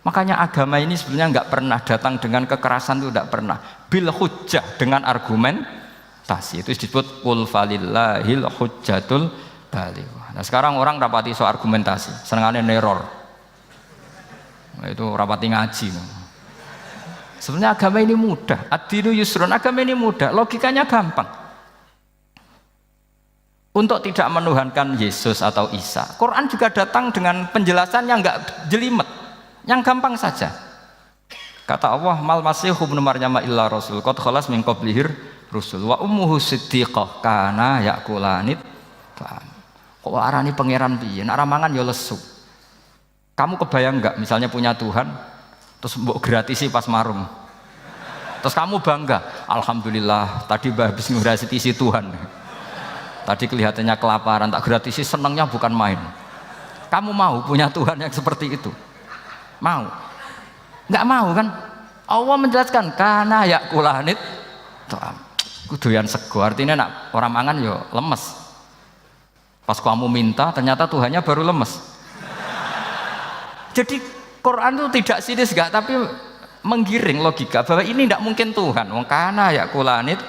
Makanya agama ini sebenarnya enggak pernah datang dengan kekerasan, itu enggak pernah. Bil hujjah, dengan argumentasi. Itu disebut qul falillahil hujjatul balighah. Nah sekarang orang rapati soal argumentasi, senengane neror. Nah, itu rapati ngaji. Sebenarnya agama ini mudah. Ad-dinu yusrun, agama ini mudah, logikanya gampang. Untuk tidak menuhankan Yesus atau Isa, Quran juga datang dengan penjelasan yang enggak jelimet, yang gampang saja. Kata Allah, mal masihu ibnu maryam illa rasul qad khalas min qablihir rusul wa ummuhu siddiqah kana yakulanit. Kok arani pangeran piye? Nek mangan ya lesu. Kamu kebayang enggak misalnya punya Tuhan terus mbok gratisi pas marung. Terus kamu bangga, alhamdulillah tadi Mbah habis ngratisi Tuhan. Tadi kelihatannya kelaparan, tak gratisi, senangnya bukan main. Kamu mau punya Tuhan yang seperti itu? Mau? Enggak mau kan? Allah menjelaskan karena yakulanit kuduyan sego, artinya nak orang mangan yo lemes. Pas kamu minta ternyata Tuhannya baru lemes. Jadi Quran itu tidak sinis enggak, tapi menggiring logika bahwa ini tidak mungkin Tuhan. Wong kana yakulanit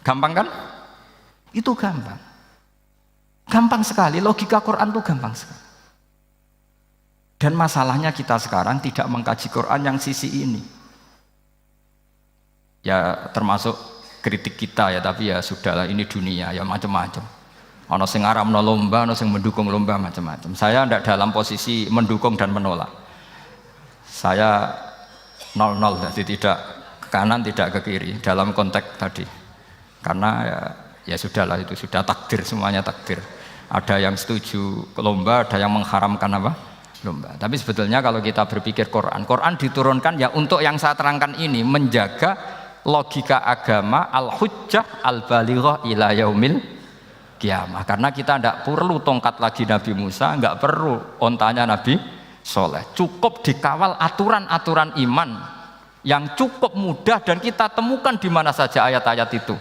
gampang kan? Itu gampang. Gampang sekali, logika Quran itu gampang sekali. Dan masalahnya kita sekarang tidak mengkaji Quran yang sisi ini. Ya termasuk kritik kita ya, tapi ya sudahlah, ini dunia ya macam-macam. Ono sing ngaramno lomba, ono sing mendukung lomba, macam-macam. Saya tidak dalam posisi mendukung dan menolak. Saya 0-0, jadi tidak ke kanan tidak ke kiri dalam konteks tadi. Karena ya sudahlah, itu sudah takdir, semuanya takdir. Ada yang setuju ke lomba, ada yang mengharamkan apa? Lomba. Tapi sebetulnya kalau kita berpikir Quran diturunkan ya untuk yang saya terangkan ini, menjaga logika agama al-hujjah al-balighah ila yaumil qiyamah. Karena kita tidak perlu tongkat lagi Nabi Musa, enggak perlu ontanya Nabi Soleh. Cukup dikawal aturan-aturan iman yang cukup mudah dan kita temukan di mana saja ayat-ayat itu.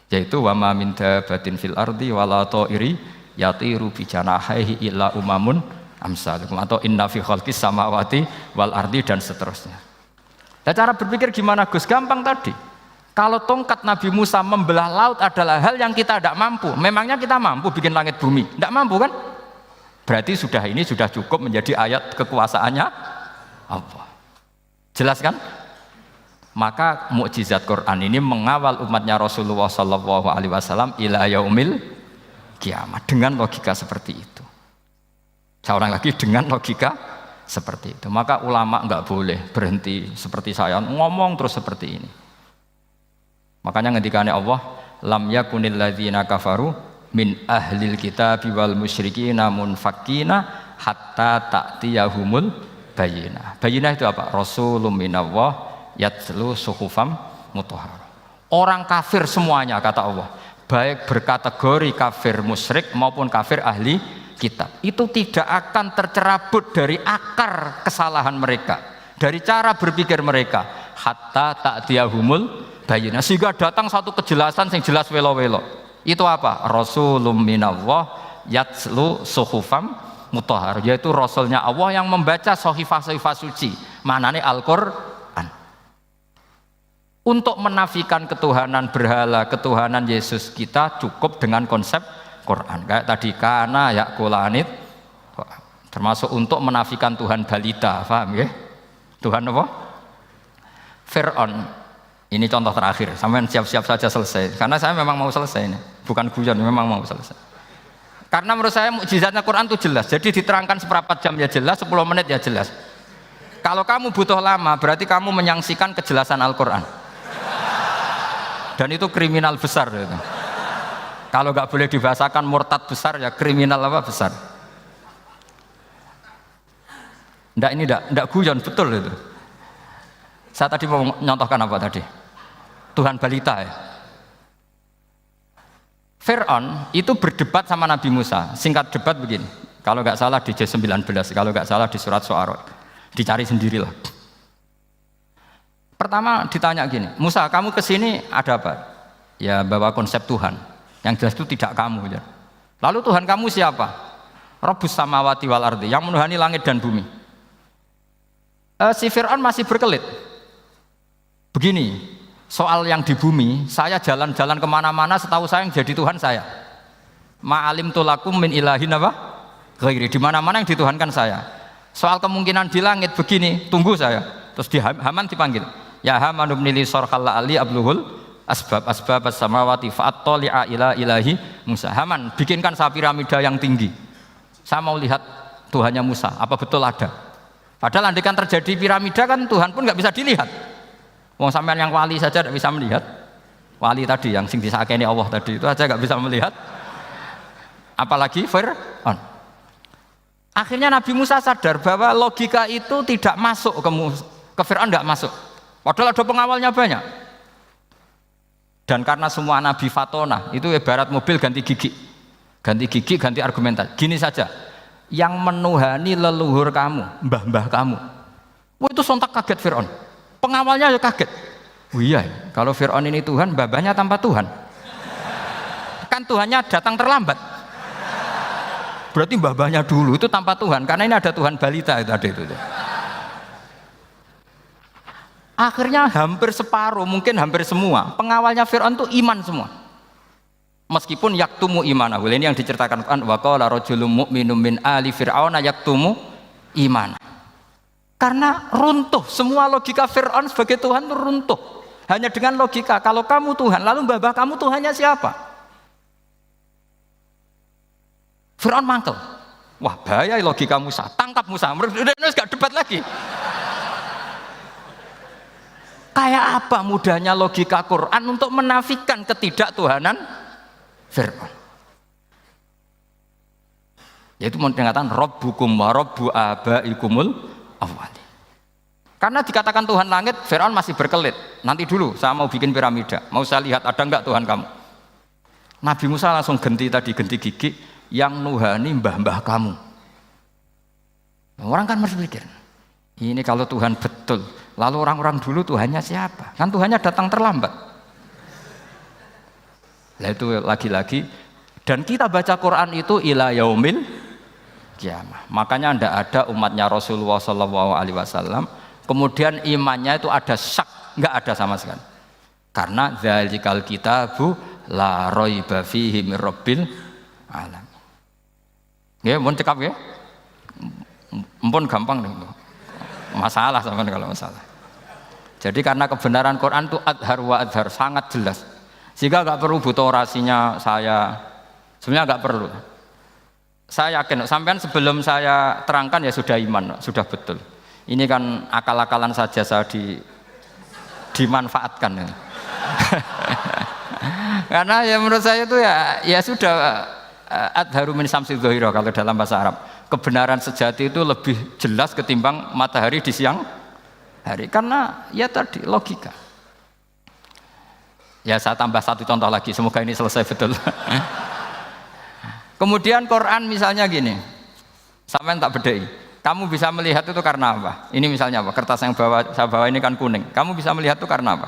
Yaitu wa ma min dabatin fil ardi wala ta'iri yatiru bi janahihi illa umamun amsalukum, atau inna fi khalqis samawati wal ardi, dan seterusnya. Nah, cara berpikir gimana Gus? Gampang tadi. Kalau tongkat Nabi Musa membelah laut adalah hal yang kita tidak mampu. Memangnya kita mampu bikin langit bumi? Tidak mampu kan? Berarti ini sudah cukup menjadi ayat kekuasaannya Allah. Jelas kan? Maka mukjizat Quran ini mengawal umatnya Rasulullah SAW ila yaumil kiamat dengan logika seperti itu. Seorang lagi dengan logika seperti itu. Maka ulama enggak boleh berhenti seperti saya ngomong terus seperti ini. Makanya ngendikane Allah, lam yakunil ladzina kafaru min ahlil kitabi wal musyrikina munfakina hatta ta'tiyahumul bayyinah. Bayyinah itu apa? Rasulun minallah yatslu suhufam mutahharah. Orang kafir semuanya kata Allah, baik berkategori kafir musyrik maupun kafir ahli kitab, itu tidak akan tercerabut dari akar kesalahan mereka, dari cara berpikir mereka, hatta ta'tiyahumul bayyinah, sehingga datang satu kejelasan yang jelas welo-welo. Itu apa? Rasulun minallah yatslu suhufam mutahharah, yaitu rasulnya Allah yang membaca sahifah-sahifah suci, maknanya Al-Qur'an. Untuk menafikan ketuhanan berhala, ketuhanan Yesus kita cukup dengan konsep Quran. Kayak tadi kana yakulanit, termasuk untuk menafikan Tuhan balita, paham ya? Tuhan apa? Fir'aun. Ini contoh terakhir, sampean siap-siap saja selesai. Karena saya memang mau selesai ini, bukan guyon, memang mau selesai. Karena menurut saya mukjizatnya Quran itu jelas. Jadi diterangkan seperempat jam ya jelas, 10 menit ya jelas. Kalau kamu butuh lama, berarti kamu menyangsikan kejelasan Al-Quran. Dan itu kriminal besar. Gitu. Kalau nggak boleh dibahasakan murtad besar, ya kriminal apa besar. Nggak, ini nggak guyon, betul itu. Saya tadi mau nyontohkan apa tadi? Tuhan balita ya. Fir'aun itu berdebat sama Nabi Musa. Singkat debat begini. Kalau nggak salah di J19, kalau nggak salah di surat Syu'ara. Dicari sendirilah. Pertama ditanya gini, Musa kamu kesini ada apa? Ya bawa konsep Tuhan. Yang jelas itu tidak kamu. Ya. Lalu Tuhan kamu siapa? Rabbus samawati wal ardi, yang menuhani langit dan bumi. Si Fir'aun masih berkelit. Begini, soal yang di bumi, saya jalan-jalan kemana-mana, setahu saya yang jadi Tuhan saya. Ma'alim tulakum min ilahin apa? Ghairi, di mana-mana yang dituhankan saya. Soal kemungkinan di langit begini, tunggu saya. Terus di Haman dipanggil. Ya Haman ibnili sorhal ali abluhul asbab as-samawati fa'attali'a ila ilahi Musa. Haman, bikinkan piramida yang tinggi. Saya mau lihat Tuhannya Musa, apa betul ada? Padahal andaikan terjadi piramida kan Tuhan pun nggak bisa dilihat. Wong sampean yang wali saja tidak bisa melihat. Wali tadi yang sing disakeni Allah tadi itu aja nggak bisa melihat. Apalagi Fir'aun. Akhirnya Nabi Musa sadar bahwa logika itu tidak masuk ke Fir'aun, tidak masuk. Padahal ada pengawalnya banyak. Dan karena semua Nabi fatona itu ibarat mobil ganti gigi, ganti argumentasi. Gini saja, yang menuhani leluhur kamu, mbah-mbah kamu, itu sontak kaget Fir'aun. Pengawalnya ya kaget. Oh iya, kalau Fir'aun ini Tuhan, mbah-mbahnya tanpa Tuhan. Kan Tuhannya datang terlambat. Berarti mbah-mbahnya dulu itu tanpa Tuhan, karena ini ada Tuhan balita itu ada itu. Akhirnya hampir separuh, mungkin hampir semua pengawalnya Fir'aun itu iman semua. Meskipun yaktumu imanahu, ini yang diceritakan Quran, wa qala rajulun mu'minun min ali fir'auna yaktumu iman. Karena runtuh, semua logika Fir'aun sebagai Tuhan itu runtuh. Hanya dengan logika, kalau kamu Tuhan, lalu mbah kamu Tuhannya siapa? Fir'aun mangkel. Wah bahaya logika Musa, tangkap Musa, udah gak debat lagi. Kayak apa mudahnya logika Quran untuk menafikan ketidaktuhanan Fir'aun. Yaitu mengatakan Rabbukum wa Rabbu abaikumul awwali. Karena dikatakan Tuhan langit, Fir'aun masih berkelit. Nanti dulu saya mau bikin piramida, mau saya lihat ada enggak Tuhan kamu. Nabi Musa langsung ganti gigi, yang nuhani mbah-mbah kamu. Orang kan berpikir, ini kalau Tuhan betul, lalu orang-orang dulu Tuhannya siapa? Kan Tuhannya datang terlambat. Nah itu lagi-lagi, dan kita baca Quran itu ila yaumil kiamah. Makanya tidak ada umatnya Rasulullah SAW kemudian imannya itu ada syak, nggak ada sama sekali. Karena dzalikal kitabu la raiba fihi mir rabbil alam. Ya, mohon cekap ya. Mpun gampang nih. Masalah sama kalau masalah. Jadi karena kebenaran Quran itu adhar wa adhar, sangat jelas. Sehingga nggak perlu butuh orasinya saya. Sebenarnya nggak perlu. Saya yakin, sampean sebelum saya terangkan ya sudah iman, sudah betul. Ini kan akal-akalan saja saya dimanfaatkan. Ya. Karena ya menurut saya itu ya sudah adharu min samsi dhahira kalau dalam bahasa Arab. Kebenaran sejati itu lebih jelas ketimbang matahari di siang hari. Karena ya tadi logika. Ya saya tambah satu contoh lagi, semoga ini selesai betul. Kemudian Quran misalnya gini, sampean tak bedai. Kamu bisa melihat itu karena apa? Ini misalnya apa? Kertas yang saya bawa ini kan kuning. Kamu bisa melihat itu karena apa?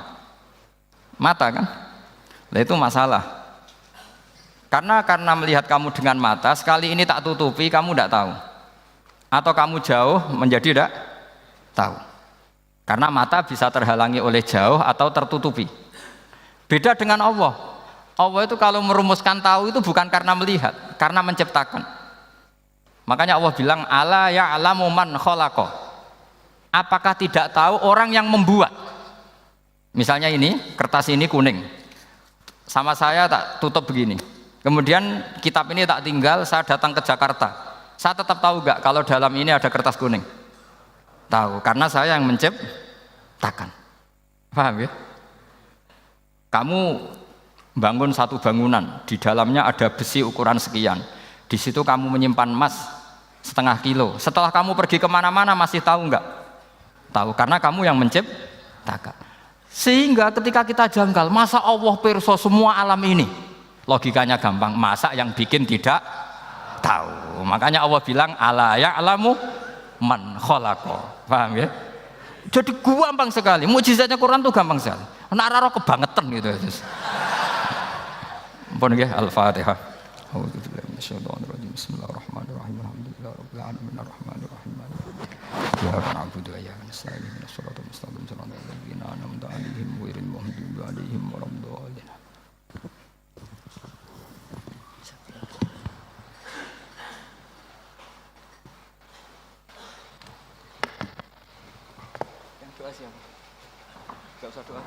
Mata kan? Nah itu masalah. Karena melihat kamu dengan mata, sekali ini tak tutupi, kamu tidak tahu. Atau kamu jauh menjadi tidak tahu. Karena mata bisa terhalangi oleh jauh atau tertutupi. Beda dengan Allah. Allah itu kalau merumuskan tahu itu bukan karena melihat, karena menciptakan. Makanya Allah bilang ala ya'lamu man khalaqa. Apakah tidak tahu orang yang membuat? Misalnya ini, kertas ini kuning. Sama saya tak tutup begini. Kemudian kitab ini tak tinggal, saya datang ke Jakarta. Saya tetap tahu enggak kalau dalam ini ada kertas kuning? Tahu, karena saya yang menciptakan. Paham ya? Kamu bangun satu bangunan, di dalamnya ada besi ukuran sekian. Di situ kamu menyimpan emas setengah kilo. Setelah kamu pergi kemana-mana masih tahu enggak? Tahu, karena kamu yang menciptakan. Sehingga ketika kita janggal, masa Allah pirsa semua alam ini? Logikanya gampang, masa yang bikin tidak tahu. Makanya Allah bilang ala ya'lamu man khalaqa. Paham ya? Jadi gampang sekali. Mukjizatnya Quran tuh gampang sekali. Nek ora kebangetan gitu. Ampun nggih, Al-Fatihah. A'udzubillahi minasyaitonir rajim. Bismillahirrahmanirrahim. Alhamdulillahirabbil alamin arrahmanir rahim. Iyyaka na'budu wa iyyaka nasta'in. Ihdinas siratal mustaqim. Shiratal ladzina an'amta 'alaihim ghairil maghdubi 'alaihim waladdallin. Yang doa siapa? Enggak usah doa.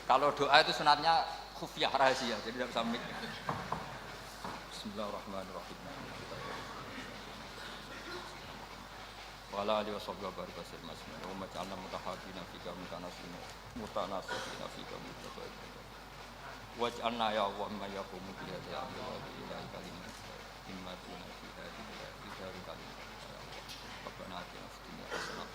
Kalau doa itu sunatnya khufyah, rahasia, jadi tidak bisa mic. Bismillahirrahmanirrahim. Wala alihi washabbihi wa baraka sallam. Wa ma ja'alna mutahabbina fika mutanasina fika mutabayyina. Waj'alna ya Allah ma yaqumu bi hadhihi al-amali ila kalimat himmatuna fi hadhihi al-kalimat. Rabbana atina fid dunya hasanah